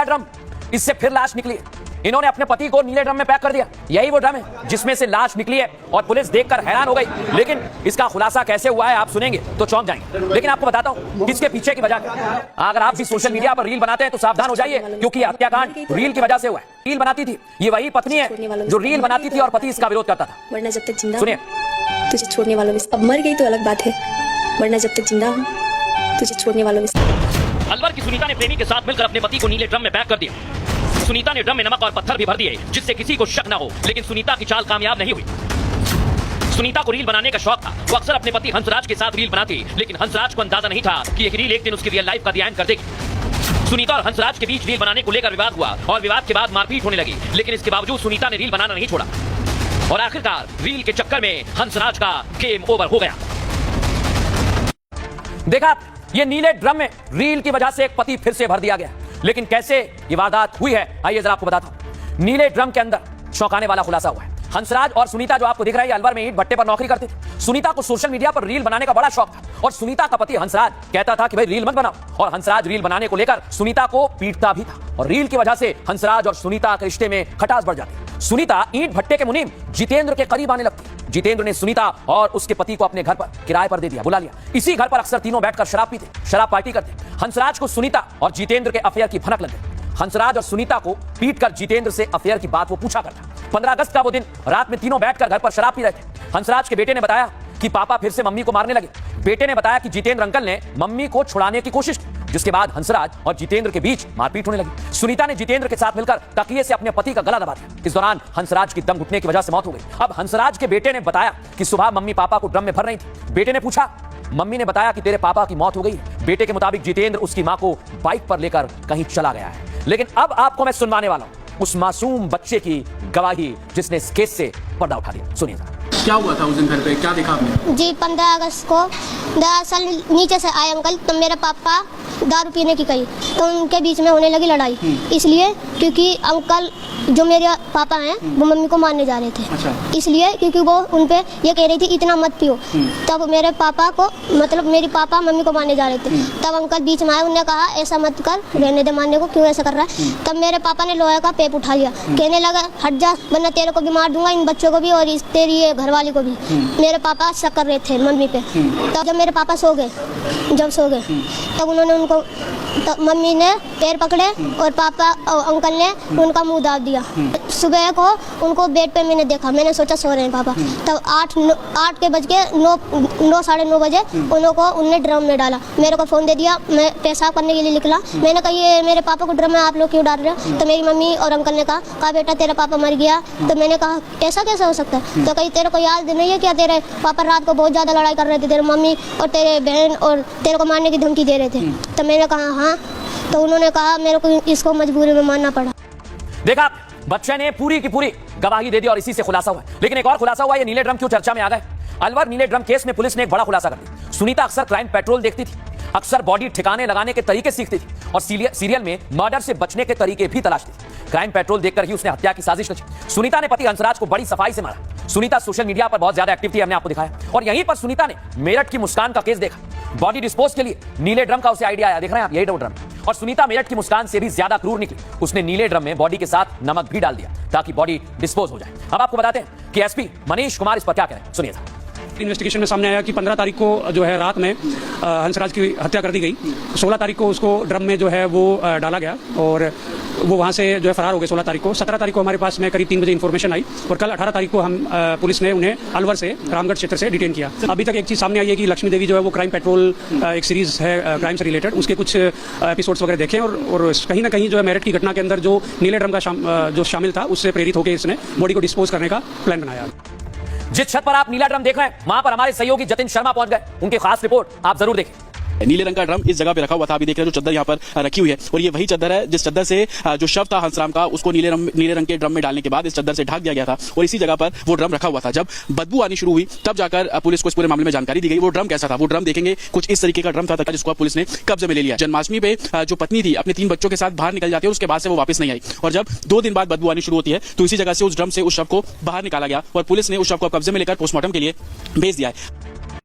नीला drum, इससे फिर लाश निकली है। इन्होंने अपने पति को नीले ड्रम में पैक कर दिया। यही वो ड्रम है जिसमें से लाश निकली है और पुलिस देखकर हैरान हो गई। लेकिन इसका खुलासा कैसे हुआ है आप सुनेंगे तो चौंक जाएंगे। लेकिन आपको बताता हूं किसके पीछे की वजह क्या है। अगर आप भी सोशल मीडिया पर रील बनाते हैं तो सावधान हो जाइए, क्योंकि हत्याकांड रील की वजह से हुआ है। रील बनाती थी, ये वही पत्नी है जो रील बनाती थी और पति इसका विरोध करता था। वरना जब तक जिंदा सुनिए, तुझे छोड़ने वालों में, अब मर गई तो अलग बात है, वरना जब तक जिंदा हूं तुझे छोड़ने वालों में। अलवर की सुनीता ने प्रेमी के साथ मिलकर अपने पति को नीले ड्रम में पैक कर दिया। सुनीता ने ड्रम में नमक और पत्थर भी भर दिए जिससे किसी को शक न हो, लेकिन सुनीता की चाल कामयाब नहीं हुई। सुनीता को रील बनाने का शौक था। वो अक्सर अपने पति हंसराज के साथ रील बनाती, लेकिन हंसराज को अंदाजा नहीं था कि यह रील एक दिन उसकी रियल लाइफ का ध्यान कर देगी। सुनीता और हंसराज के बीच रील बनाने को लेकर विवाद हुआ और विवाद के बाद मारपीट होने लगी, लेकिन इसके बावजूद सुनीता ने रील बनाना नहीं छोड़ा और आखिरकार रील के चक्कर में हंसराज का गेम ओवर हो गया। देखा ये नीले ड्रम में रील की वजह से एक पति फिर से भर दिया गया। लेकिन कैसे ये वारदात हुई है आइए जरा आपको बताता हूं। नीले ड्रम के अंदर चौंकाने वाला खुलासा हुआ है। हंसराज और सुनीता जो आपको दिख रहा है अलवर में ईंट भट्टे पर नौकरी करते थे। सुनीता को सोशल मीडिया पर रील बनाने का बड़ा शौक था और सुनीता का पति हंसराज कहता था कि भाई रील मत बनाओ, और हंसराज रील बनाने को लेकर सुनीता को पीटता भी था और रील की वजह से हंसराज और सुनीता के रिश्ते में खटास बढ़ जाती। सुनीता ईंट भट्टे के मुनीम जितेंद्र के करीब आने लगती। जितेंद्र ने सुनीता और उसके पति को अपने घर पर किराए पर दे दिया, बुला लिया। इसी घर पर अक्सर तीनों बैठकर शराब पीते, शराब पार्टी करते। हंसराज को सुनीता और जितेंद्र के अफेयर की भनक लग गई। हंसराज और सुनीता को पीटकर जितेंद्र से अफेयर की बात वो पूछा करता। 15 अगस्त का वो दिन, रात में तीनों बैठकर घर पर शराब पी रहे थे। हंसराज के बेटे ने बताया कि पापा फिर से मम्मी को मारने लगे। बेटे ने बताया कि जितेंद्र अंकल ने मम्मी को छुड़ाने की कोशिश की, जिसके बाद हंसराज और जितेंद्र के बीच मारपीट होने लगी। सुनीता ने जितेंद्र के साथ मिलकर तकिए से अपने पति का गला दबा दिया। इस दौरान हंसराज की दम घुटने की वजह से मौत हो गई। अब हंसराज के बेटे ने बताया कि सुबह मम्मी पापा को ड्रम में भर रही थी। बेटे ने पूछा, मम्मी ने बताया कि तेरे पापा की मौत हो गई। बेटे के मुताबिक जितेंद्र उसकी मां को बाइक पर लेकर कहीं चला गया है। लेकिन अब आपको मैं सुनवाने वाला हूं उस मासूम बच्चे की गवाही जिसने इस केस से पर्दा उठा दिया। सुनिए क्या हुआ था उस दिन घर पे, क्या देखा आपने? जी 15 अगस्त को दरअसल नीचे से आए अंकल, तो मेरे पापा दारू पीने की गई तो उनके बीच में होने लगी लड़ाई। इसलिए क्योंकि अंकल जो मेरे पापा हैं वो मम्मी को मारने जा रहे थे। अच्छा। इसलिए क्योंकि वो उन पे ये कह रही थी इतना मत पियो। तब मेरे पापा को, मतलब मेरे पापा मम्मी को मारने जा रहे थे। तब अंकल बीच में आए, उन्होंने कहा ऐसा मत कर, रहने दे मारने को, क्यों ऐसा कर रहा है। तब मेरे पापा ने लोहे का पेप उठा लिया, कहने लगा हट जा वरना तेरे को भी मार दूंगा, इन बच्चों को भी और तेरी ये घरवाली को भी। मेरे पापा शक कर रहे थे मम्मी पे। तब जब मेरे पापा सो गए, तब उन्होंने उनको, तब मम्मी ने पैर पकड़े और पापा और अंकल ने उनका मुंह दाब दिया। सुबह को उनको बेड पे मैंने देखा, मैंने सोचा सो रहे हैं पापा। तब 8 के बज के 9 साढ़े 9 बजे उनने ड्रम में डाला। मेरे को फ़ोन दे दिया, मैं पेशाब करने के लिए निकला। मैंने कहा ये मेरे पापा को ड्रम में आप लोग क्यों डाल रहे हो। तो मेरी मम्मी और अंकल ने कहा बेटा तेरा पापा मर गया। तो मैंने कहा ऐसा कैसे हो सकता है। तो कहीं तेरे को याद नहीं है क्या, तेरे पापा रात को बहुत ज़्यादा लड़ाई कर रहे थे, तेरे मम्मी और तेरे बहन और तेरे को मारने की धमकी दे रहे थे। तो मैंने कहा हाँ। तो उन्होंने कहा मेरे को इसको मजबूरी में मानना पड़ा। देखा बच्चे ने पूरी की पूरी गवाही दे दी और इसी से खुलासा हुआ। लेकिन एक और खुलासा हुआ, ये नीले ड्रम क्यों चर्चा में आ गए। अलवर नीले ड्रम केस में पुलिस ने एक बड़ा खुलासा कर दिया। सुनीता अक्सर क्राइम पेट्रोल देखती थी, अक्सर बॉडी ठिकाने लगाने के तरीके सीखती थी और सीरियल में मर्डर से बचने के तरीके भी तलाशती थी। क्राइम पेट्रोल देखकर ही उसने हत्या की साजिश रची। सुनीता ने पति हंसराज को बड़ी सफाई से मारा। सुनीता सोशल मीडिया पर बहुत ज्यादा एक्टिव थी, हमने आपको दिखाया। और यहीं पर सुनीता ने मेरठ की मुस्कान का केस देखा। बॉडी डिस्पोज के लिए नीले ड्रम का उसे आइडिया आया, देख रहे हैं आप, यही ड्रम। और सुनीता मेरठ की मुस्कान से भी ज्यादा क्रूर निकली। उसने नीले ड्रम में बॉडी के साथ नमक भी डाल दिया ताकि बॉडी डिस्पोज हो जाए। अब आपको बताते हैं कि एसपी मनीष कुमार इस पर क्या कह रहे हैं, सुनिए। इन्वेस्टिगेशन में सामने आया कि 15 तारीख को जो है रात में हंसराज की हत्या कर दी गई। 16 तारीख को उसको ड्रम में जो है वो डाला गया और वो वहाँ से जो है फरार हो गए 16 तारीख को। 17 तारीख को हमारे पास में करीब 3 बजे इन्फॉर्मेशन आई और कल 18 तारीख को हम पुलिस ने उन्हें अलवर से रामगढ़ क्षेत्र से डिटेन किया। अभी तक एक चीज़ सामने आई है कि लक्ष्मी देवी जो है वो क्राइम पेट्रोल एक सीरीज है क्राइम से रिलेटेड, उसके कुछ एपिसोड्स वगैरह देखे और कहीं ना कहीं जो है मेरठ की घटना के अंदर जो नीले ड्रम का जो शामिल था उससे प्रेरित होकर इसने बॉडी को डिस्पोज करने का प्लान बनाया। जिस छत पर आप नीला ड्रम देख रहे हैं वहां पर हमारे सहयोगी जतिन शर्मा पहुंच गए। उनकी खास रिपोर्ट आप जरूर देखें। नीले रंग का ड्रम इस जगह पे रखा हुआ था, अभी देख रहे हैं जो चादर यहाँ पर रखी हुई है और ये वही चादर है जिस चादर से जो शव था हंसराम का उसको नीले रंग के ड्रम में डालने के बाद इस चादर से ढक दिया गया था और इसी जगह पर वो ड्रम रखा हुआ था। जब बदबू आनी शुरू हुई तब जाकर पुलिस को इस पूरे मामले में जानकारी दी गई। वो ड्रम कैसा था, वो ड्रम देखेंगे, कुछ इस तरीके का ड्रम था जिसको पुलिस ने कब्जे में ले लिया। जन्माष्टमी पे जो पत्नी थी अपने 3 बच्चों के साथ बाहर निकल जाती है, उसके बाद से वो वापस नहीं आई और जब 2 दिन बाद बदबू आनी शुरू होती है तो इसी जगह से उस ड्रम से उस शव को बाहर निकाला गया और पुलिस ने उस शव को कब्जे में लेकर पोस्टमार्टम के लिए भेज दिया है।